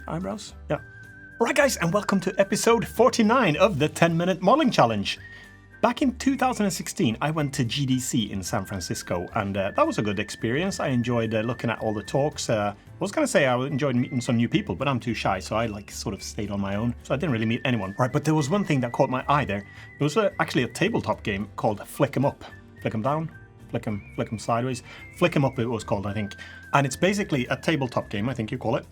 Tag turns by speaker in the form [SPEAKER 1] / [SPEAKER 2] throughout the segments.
[SPEAKER 1] eyebrows. Yeah. Alright guys, and welcome to episode 49 of the 10-minute modeling challenge. Back in 2016, I went to GDC in San Francisco, and that was a good experience. I enjoyed looking at all the talks. I was going to say I enjoyed meeting some new people, but I'm too shy, so I sort of stayed on my own. So I didn't really meet anyone. Right, but there was one thing that caught my eye there. It was actually a tabletop game called Flick 'em Up. Flick 'em down, flick 'em sideways. Flick 'em Up it was called, I think. And it's basically a tabletop game, I think you call it.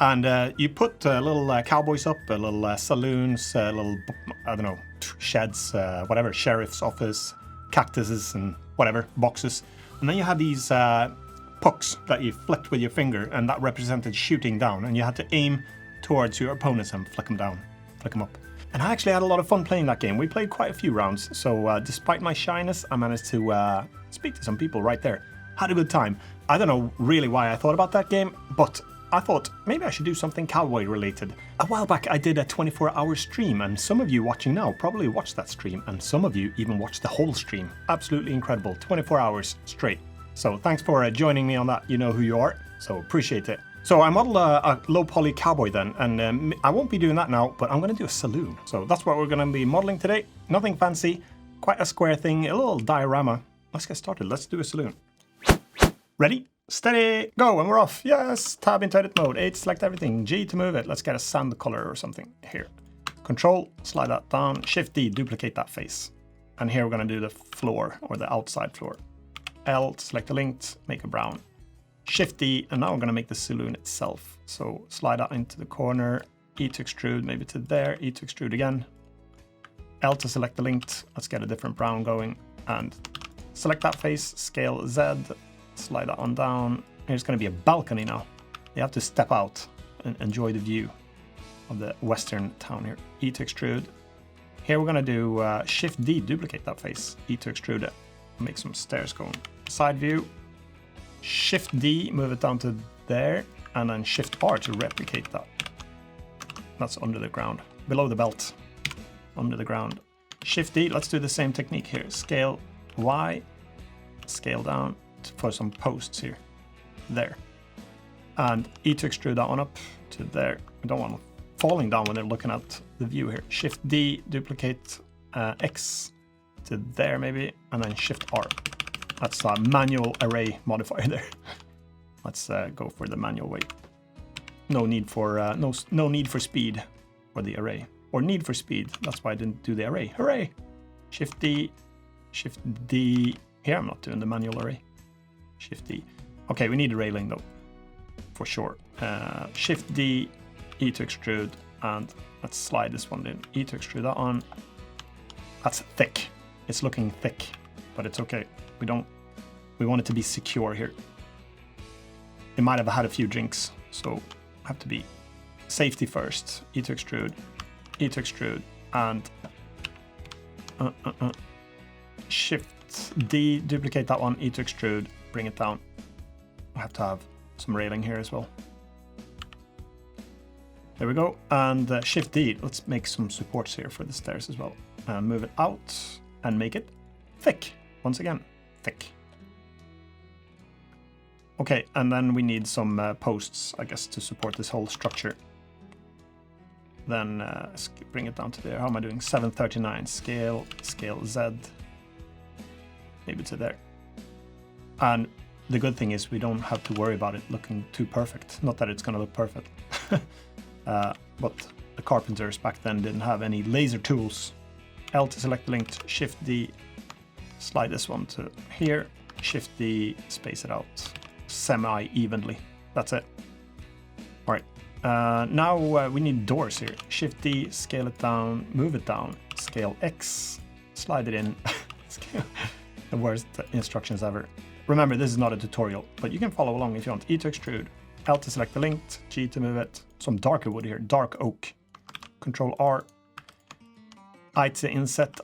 [SPEAKER 1] And you put little cowboys up, little saloons, little, I don't know, sheds, whatever, sheriff's office, cactuses and whatever, boxes. And then you had these pucks that you flicked with your finger, and that represented shooting down. And you had to aim towards your opponents and flick them down, flick them up. And I actually had a lot of fun playing that game. We played quite a few rounds. So despite my shyness, I managed to speak to some people right there. Had a good time. I don't know really why I thought about that game, but I thought maybe I should do something cowboy related. A while back I did a 24-hour stream, and some of you watching now probably watched that stream, and some of you even watched the whole stream. Absolutely incredible, 24 hours straight. So thanks for joining me on that, you know who you are, so appreciate it. So I modeled a low poly cowboy then, and I won't be doing that now, but I'm going to do a saloon. So that's what we're going to be modeling today. Nothing fancy, quite a square thing, a little diorama. Let's get started, let's do a saloon. Ready? Steady, go, and we're off. Yes, tab into edit mode, 8, select everything, G to move it. Let's get a sand color or something here. Control, slide that down, Shift D, duplicate that face. And here we're gonna do the floor, or the outside floor. L to select the linked, make a brown. Shift D, and now we're gonna make the saloon itself. So slide that into the corner, E to extrude, maybe to there, E to extrude again. L to select the linked, let's get a different brown going, and select that face, scale Z, slide that on down. Here's going to be a balcony now. You have to step out and enjoy the view of the western town here. E to extrude. Here we're going to do Shift D, duplicate that face. E to extrude it. Make some stairs going. Side view. Shift D, move it down to there. And then Shift R to replicate that. That's under the ground. Below the belt. Under the ground. Shift D, let's do the same technique here. Scale Y. Scale down. For some posts here, there, and E to extrude that one up to there. We don't want them falling down when they're looking at the view here. Shift D, duplicate X to there maybe, and then Shift R. That's a manual array modifier there. Let's go for the manual way. No need for no need for speed for the array, or need for speed. That's why I didn't do the array. Hooray! Shift D, Shift D. Here I'm not doing the manual array. Shift D. Okay, we need a railing though, for sure. Shift D, E to extrude, and let's slide this one in. E to extrude that on. That's thick. It's looking thick, but it's okay. We want it to be secure here. It might have had a few drinks, so have to be safety first. E to extrude, E to extrude, and Shift D, duplicate that one, E to extrude, bring it down. I have to have some railing here as well. There we go. And Shift D, let's make some supports here for the stairs as well. And move it out and make it thick. Once again, thick. Okay, and then we need some posts, I guess, to support this whole structure. Then let's bring it down to there. How am I doing? 739, scale Z. Maybe to there. And the good thing is we don't have to worry about it looking too perfect. Not that it's going to look perfect. But the carpenters back then didn't have any laser tools. L to select linked, Shift D, slide this one to here, Shift D, space it out semi-evenly. That's it. All right. Now we need doors here. Shift D, scale it down, move it down, scale X, slide it in. Scale. The worst instructions ever. Remember, this is not a tutorial, but you can follow along if you want. E to extrude, L to select the linked, G to move it. Some darker wood here, dark oak. Control R. I to inset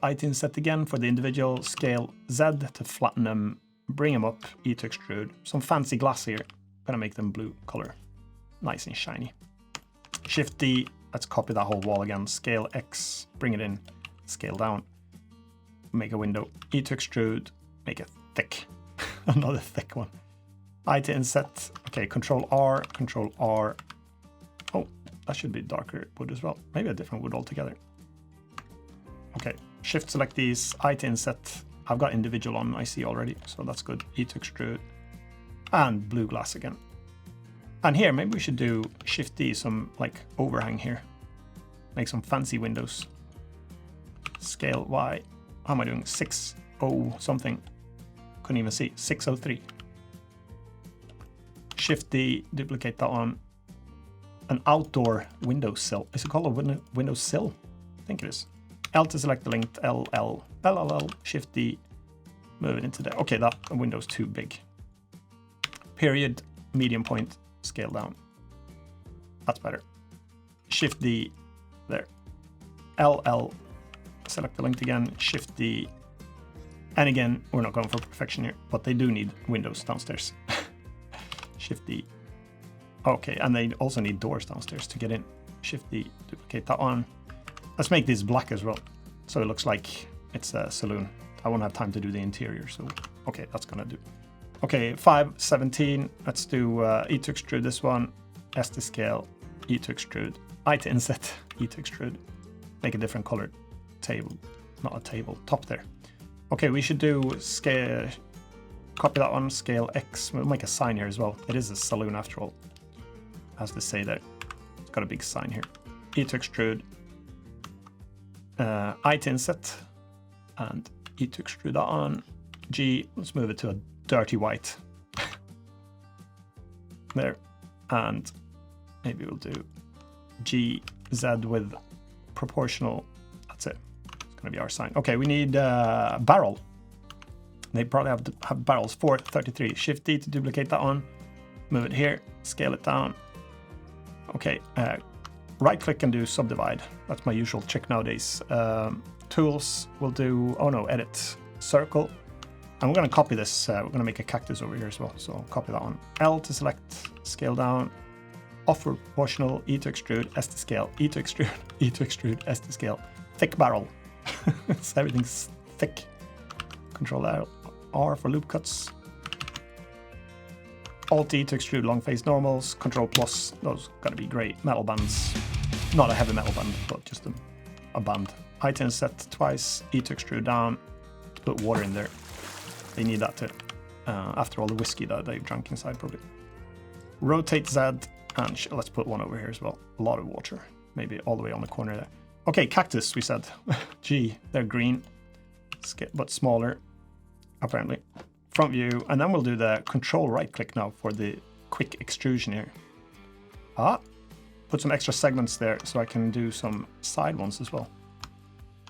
[SPEAKER 1] again for the individual. Scale Z to flatten them, bring them up. E to extrude. Some fancy glass here. Gonna make them blue color. Nice and shiny. Shift D, let's copy that whole wall again. Scale X, bring it in, scale down. Make a window. E to extrude, make it thick. Another thick one. I to inset. Okay, Control R. Oh, That should be darker wood as well. Maybe a different wood altogether. Okay, shift select these, I to inset. I've got individual on, I see already, so that's good. E to extrude. And blue glass again. And here, maybe we should do shift D, some like overhang here. Make some fancy windows. Scale Y. How am I doing? 60 something. Couldn't even see. 603. Shift D, duplicate that one. An outdoor window sill. Is it called a window sill? I think it is. L to select the length, LL, Shift D, move it into there. Okay, that window's too big. Period, medium point, scale down. That's better. Shift D, there. LL, select the length again, Shift D. And again, we're not going for perfection here, but they do need windows downstairs. Shift D. Okay, and they also need doors downstairs to get in. Shift D, duplicate that one. Let's make this black as well, so it looks like it's a saloon. I won't have time to do the interior, so okay, that's gonna do. Okay, 517. Let's do E to extrude this one, S to scale, E to extrude, I to inset, E to extrude. Make a different colored table, not a table, top there. Okay, we should do scale. Copy that one, scale X. We'll make a sign here as well. It is a saloon after all, as they say there. It's got a big sign here. E to extrude. I to inset and E to extrude that on. G, let's move it to a dirty white. There. And maybe we'll do G, Z with proportional. That's it. It's going to be our sign. Okay, we need a barrel. They probably have barrels. 433. Shift D to duplicate that one. Move it here. Scale it down. Okay. Right click and do subdivide. That's my usual trick nowadays. Tools, we'll do, oh no, edit, circle. And we're going to copy this. We're going to make a cactus over here as well. So I'll copy that one. L to select, scale down, off proportional, E to extrude, S to scale, E to extrude, E to extrude, S to scale. Thick barrel. So everything's thick. Control R for loop cuts. Alt E to extrude long face normals. Control plus, those gotta be great. Metal bands. Not a heavy metal band, but just a band. I to inset twice, E to extrude down. To put water in there. They need that too. After all the whiskey that they've drunk inside, probably. Rotate Z, and let's put one over here as well. A lot of water. Maybe all the way on the corner there. Okay, cactus, we said. Gee, they're green, but smaller, apparently. Front view, and then we'll do the control right click now for the quick extrusion here. Put some extra segments there so I can do some side ones as well.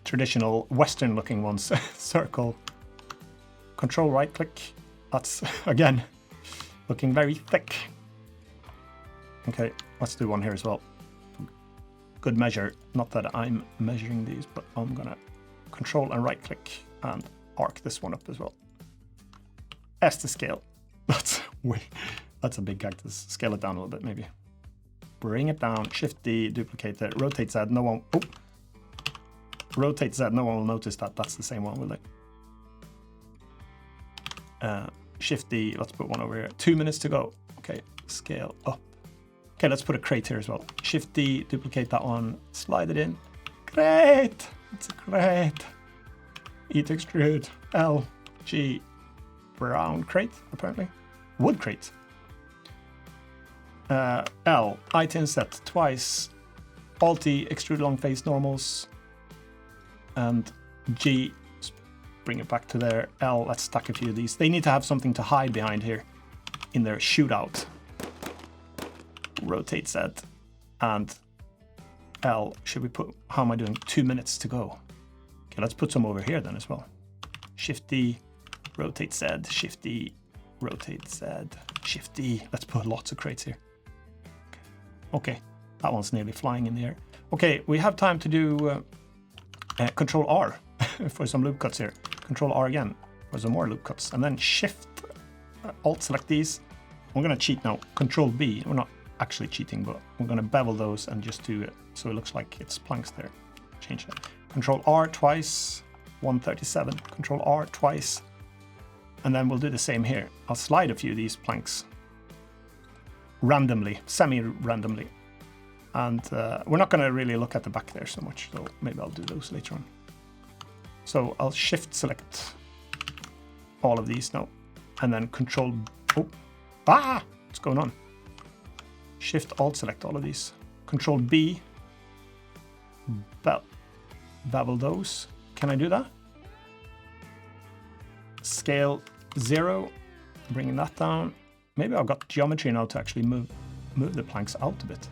[SPEAKER 1] Traditional Western looking ones. Circle. Control right click. That's, again, looking very thick. Okay, let's do one here as well. Good measure. Not that I'm measuring these, but I'm gonna control and right click and arc this one up as well. S to scale. That's a big cactus. Scale it down a little bit, maybe. Bring it down. Shift D, duplicate it. Rotate Z. No one. Oh. Rotate Z. No one will notice that. That's the same one, will they? Shift D. Let's put one over here. 2 minutes to go. Okay. Scale up. Okay, let's put a crate here as well. Shift D, duplicate that one. Slide it in. Crate. It's a crate. E to extrude. L. G. Brown crate, apparently. Wood crate. L, I to inset twice. Alt E, extrude long face normals. And G, bring it back to there. L, let's stack a few of these. They need to have something to hide behind here in their shootout. Rotate Z. And L, should we put, how am I doing? 2 minutes to go. Okay, let's put some over here then as well. Shift D. Rotate Z, Shift D, rotate Z, Shift D. Let's put lots of crates here. Okay, that one's nearly flying in the air. Okay, we have time to do Control R for some loop cuts here. Control R again for some more loop cuts. And then Shift, Alt select these. We're gonna cheat now. Control B, we're not actually cheating, but we're gonna bevel those and just do it so it looks like it's planks there. Change that. Control R twice, 137. Control R twice. And then we'll do the same here. I'll slide a few of these planks randomly, semi-randomly. And we're not going to really look at the back there so much, so maybe I'll do those later on. So I'll shift select all of these now, and then control, what's going on? Shift alt select all of these. Control B, bevel those. Can I do that? Scale 0, bringing that down. Maybe I've got geometry now to actually move the planks out a bit.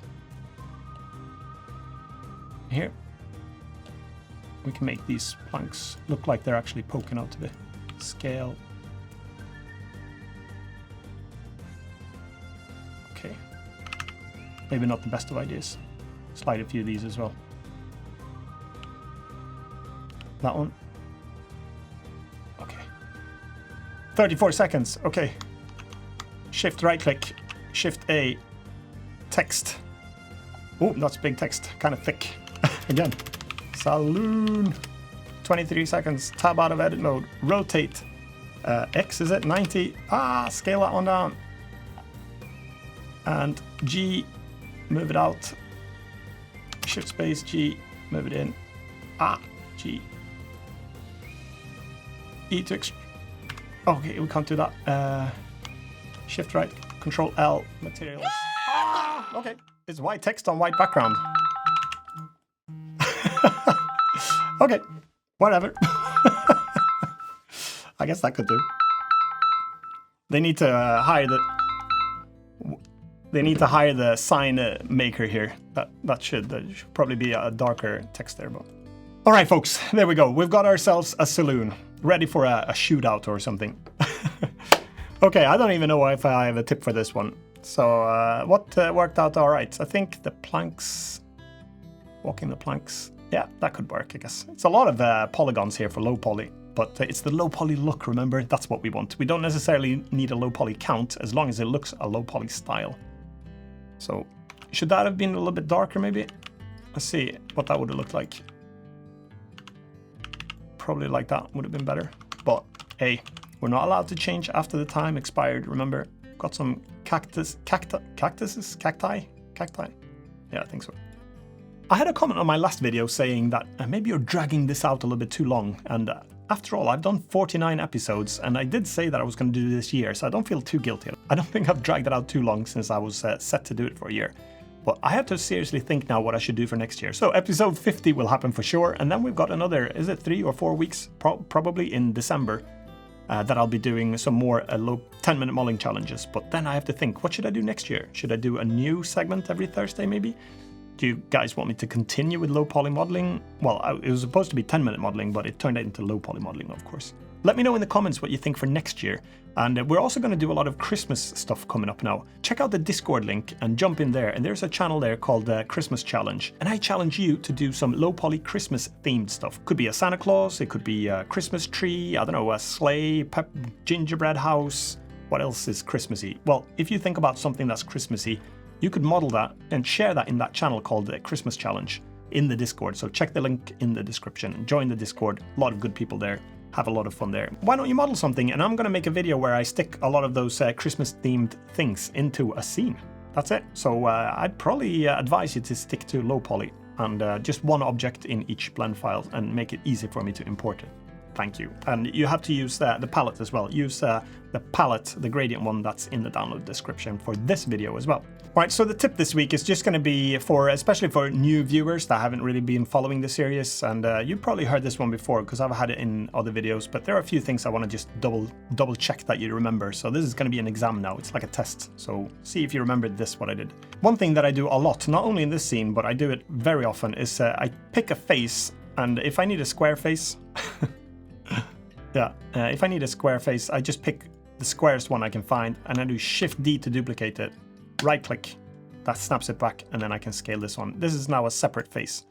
[SPEAKER 1] Here, we can make these planks look like they're actually poking out a bit. Scale. Okay. Maybe not the best of ideas. Slide a few of these as well. That one. Okay. 34 seconds. Okay. Shift right click. Shift A. Text. Oh, that's big text. Kind of thick. Again. SALOON. 23 seconds. Tab out of edit mode. Rotate. X, is it? 90. Scale that one down. And G. Move it out. Shift space G. Move it in. G. E to okay, we can't do that. Shift right. Control L. Materials. Okay. It's white text on white background. Okay. Whatever. I guess that could do. They need to hire the sign maker here. That should probably be a darker text there. But all right, folks, there we go. We've got ourselves a saloon ready for a shootout or something. Okay, I don't even know if I have a tip for this one. So what worked out all right? I think the planks, walking the planks. Yeah, that could work, I guess. It's a lot of polygons here for low poly. But it's the low poly look, remember? That's what we want. We don't necessarily need a low poly count as long as it looks a low poly style. So should that have been a little bit darker maybe? Let's see what that would have looked like. Probably like that would have been better. But hey, we're not allowed to change after the time expired, remember? Got some cacti? Yeah, I think so. I had a comment on my last video saying that maybe you're dragging this out a little bit too long, and after all, I've done 49 episodes, and I did say that I was going to do this year, so I don't feel too guilty. I don't think I've dragged it out too long since I was set to do it for a year. But I have to seriously think now what I should do for next year. So episode 50 will happen for sure, and then we've got another, is it 3 or 4 weeks, probably in December, that I'll be doing some more low 10-minute modeling challenges. But then I have to think, what should I do next year? Should I do a new segment every Thursday maybe? Do you guys want me to continue with low poly modeling? Well, it was supposed to be 10-minute modeling, but it turned out into low poly modeling, of course. Let me know in the comments what you think for next year. And we're also going to do a lot of Christmas stuff coming up now. Check out the Discord link and jump in there. And there's a channel there called Christmas Challenge. And I challenge you to do some low poly Christmas themed stuff. Could be a Santa Claus, it could be a Christmas tree, I don't know, a sleigh, gingerbread house. What else is Christmassy? Well, if you think about something that's Christmassy, you could model that and share that in that channel called the Christmas Challenge in the Discord. So check the link in the description. Join the Discord. A lot of good people there. Have a lot of fun there. Why don't you model something? And I'm going to make a video where I stick a lot of those Christmas-themed things into a scene. That's it. So I'd probably advise you to stick to low poly and just one object in each blend file and make it easy for me to import it. Thank you. And you have to use the palette as well. Use the palette, the gradient one that's in the download description for this video as well. All right, so the tip this week is just going to be especially for new viewers that haven't really been following the series. And you've probably heard this one before because I've had it in other videos, but there are a few things I want to just double check that you remember. So this is going to be an exam now. It's like a test. So see if you remembered this, what I did. One thing that I do a lot, not only in this scene, but I do it very often, is I pick a face, and if I need a square face, if I need a square face, I just pick the squarest one I can find, and I do Shift D to duplicate it. Right click, that snaps it back, and then I can scale this one. This is now a separate face.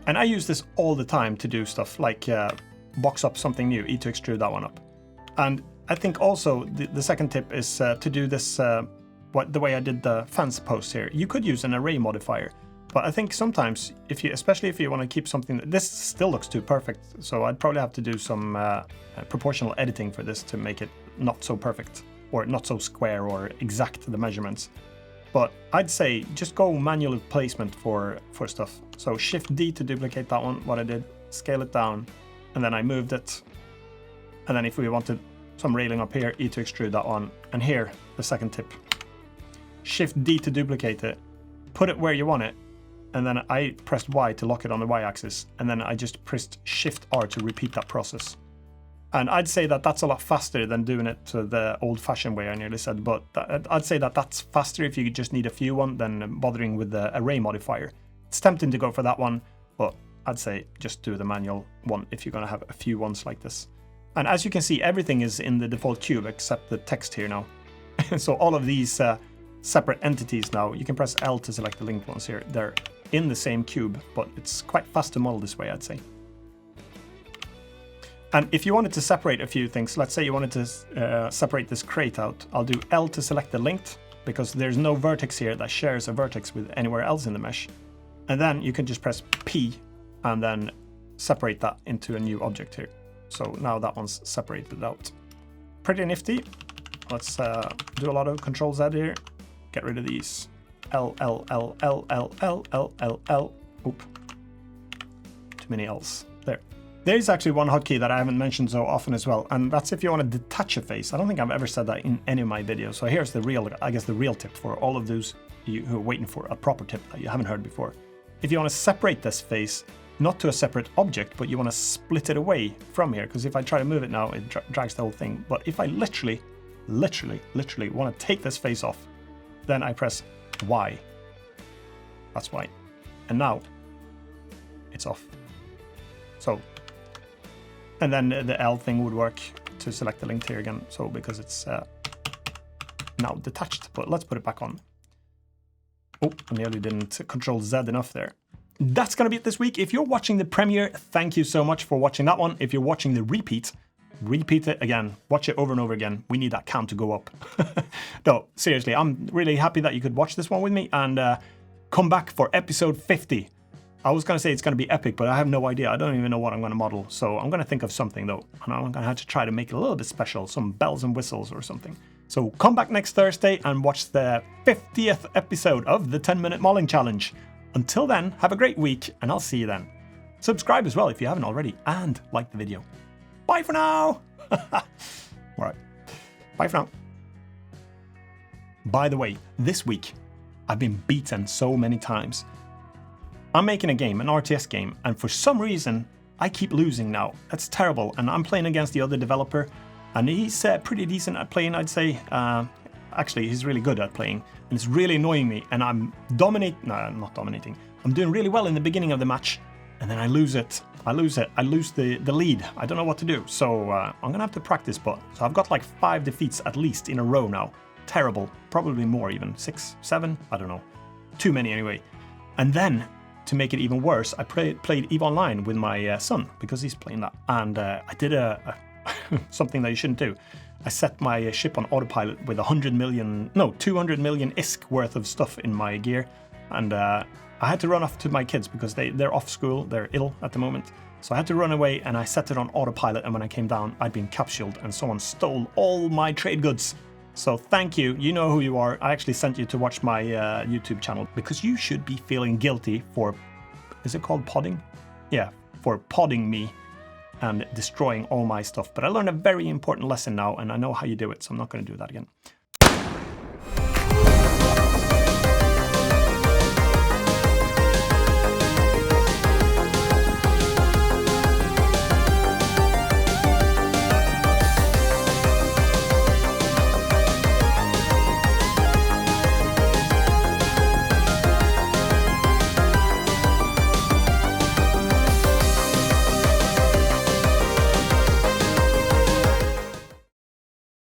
[SPEAKER 1] And I use this all the time to do stuff like box up something new, E to extrude that one up. And I think also the second tip is to do this the way I did the fence post here. You could use an array modifier, but I think sometimes, especially if you want to keep something, this still looks too perfect. So I'd probably have to do some proportional editing for this to make it not so perfect, or not so square or exact the measurements. But I'd say just go manual placement for stuff. So Shift D to duplicate that one, what I did, scale it down, and then I moved it. And then if we wanted some railing up here, E to extrude that one. And here, the second tip. Shift D to duplicate it, put it where you want it, and then I pressed Y to lock it on the Y-axis, and then I just pressed Shift R to repeat that process. And I'd say that that's a lot faster than doing it the old-fashioned way, I nearly said, but I'd say that that's faster if you just need a few one than bothering with the array modifier. It's tempting to go for that one, but I'd say just do the manual one if you're going to have a few ones like this. And as you can see, everything is in the default cube except the text here now. So all of these separate entities now, you can press L to select the linked ones here. They're in the same cube, but it's quite fast to model this way, I'd say. And if you wanted to separate a few things, let's say you wanted to separate this crate out, I'll do L to select the linked, because there's no vertex here that shares a vertex with anywhere else in the mesh. And then you can just press P and then separate that into a new object here. So now that one's separated out. Pretty nifty. Let's do a lot of Control Z here. Get rid of these. L, L, L, L, L, L, L, L, L. Oop. Too many L's. There. There's actually one hotkey that I haven't mentioned so often as well, and that's if you want to detach a face. I don't think I've ever said that in any of my videos. So here's the real, I guess the real tip for all of those who are waiting for a proper tip that you haven't heard before. If you want to separate this face, not to a separate object, but you want to split it away from here, because if I try to move it now, it drags the whole thing. But if I literally want to take this face off, then I press Y. That's Y. And now it's off. So, and then the L thing would work to select the linked here again. So because it's now detached, but let's put it back on. Oh, I nearly didn't Control Z enough there. That's going to be it this week. If you're watching the premiere, thank you so much for watching that one. If you're watching the repeat it again. Watch it over and over again. We need that count to go up. No, seriously, I'm really happy that you could watch this one with me and come back for episode 50. I was going to say it's going to be epic, but I have no idea. I don't even know what I'm going to model. So I'm going to think of something, though. And I'm going to have to try to make it a little bit special. Some bells and whistles or something. So come back next Thursday and watch the 50th episode of the 10-Minute Modeling Challenge. Until then, have a great week, and I'll see you then. Subscribe as well if you haven't already, and like the video. Bye for now! Alright, bye for now. By the way, this week, I've been beaten so many times. I'm making a game, an RTS game, and for some reason, I keep losing now. That's terrible, and I'm playing against the other developer, and he's pretty decent at playing, I'd say. Actually, he's really good at playing, and it's really annoying me, and I'm not dominating. I'm doing really well in the beginning of the match, and then I lose it. I lose the lead. I don't know what to do, so I'm gonna have to practice, but so I've got like 5 defeats at least in a row now. Terrible, probably more even, 6, 7, I don't know. Too many anyway. And then, to make it even worse, I played EVE Online with my son, because he's playing that, and I did something that you shouldn't do. I set my ship on autopilot with 200 million ISK worth of stuff in my gear, and I had to run off to my kids because they're off school, they're ill at the moment. So I had to run away, and I set it on autopilot, and when I came down, I'd been capsuled, and someone stole all my trade goods. So thank you, you know who you are. I actually sent you to watch my YouTube channel, because you should be feeling guilty for, is it called podding? Yeah, for podding me and destroying all my stuff. But I learned a very important lesson now, and I know how you do it, so I'm not going to do that again.